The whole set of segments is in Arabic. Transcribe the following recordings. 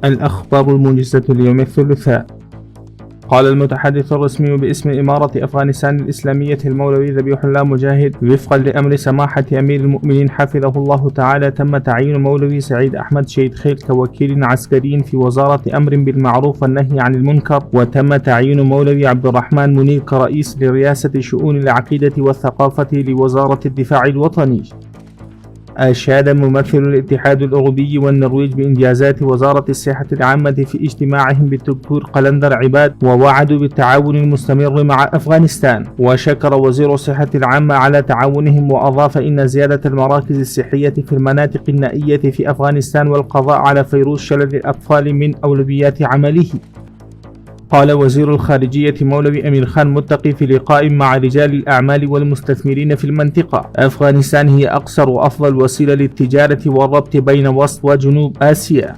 الأخبار الموجزة اليوم الثلاثاء. قال المتحدث الرسمي باسم إمارة أفغانستان الإسلامية المولوي ذبيح الله مجاهد وفقا لأمر سماحة أمير المؤمنين حفظه الله تعالى تم تعيين مولوي سعيد أحمد شيد خيل كوكيل عسكري في وزارة أمر بالمعروف والنهي عن المنكر، وتم تعيين مولوي عبد الرحمن منير كرئيس لرئاسة شؤون العقيدة والثقافة لوزارة الدفاع الوطني. أشاد ممثل الاتحاد الأوروبي والنرويج بإنجازات وزارة الصحة العامة في اجتماعهم بالدكتور قلندر عباد، ووعدوا بالتعاون المستمر مع أفغانستان. وشكر وزير الصحة العامة على تعاونهم، وأضاف إن زيادة المراكز الصحية في المناطق النائية في أفغانستان والقضاء على فيروس شلل الأطفال من أولويات عمله. قال وزير الخارجية مولوي أمير خان متقي في لقاء مع رجال الأعمال والمستثمرين في المنطقة: أفغانستان هي أقصر وأفضل وسيلة للتجارة والربط بين وسط وجنوب آسيا.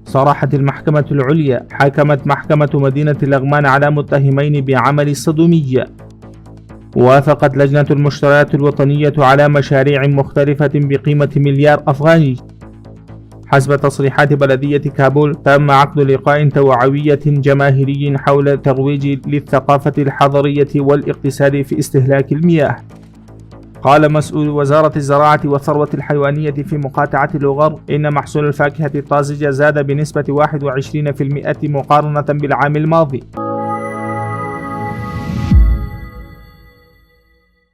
صرحت المحكمة العليا حكمت محكمة مدينة لغمان على متهمين بعمل الصدومية. وافقت لجنة المشتريات الوطنية على مشاريع مختلفة بقيمة مليار أفغاني. حسب تصريحات بلدية كابول، تم عقد لقاء توعوية جماهيري حول الترويج للثقافة الحضرية والاقتصاد في استهلاك المياه. قال مسؤول وزارة الزراعة والثروة الحيوانية في مقاطعة لوغر إن محصول الفاكهة الطازجة زاد بنسبة 21% مقارنة بالعام الماضي.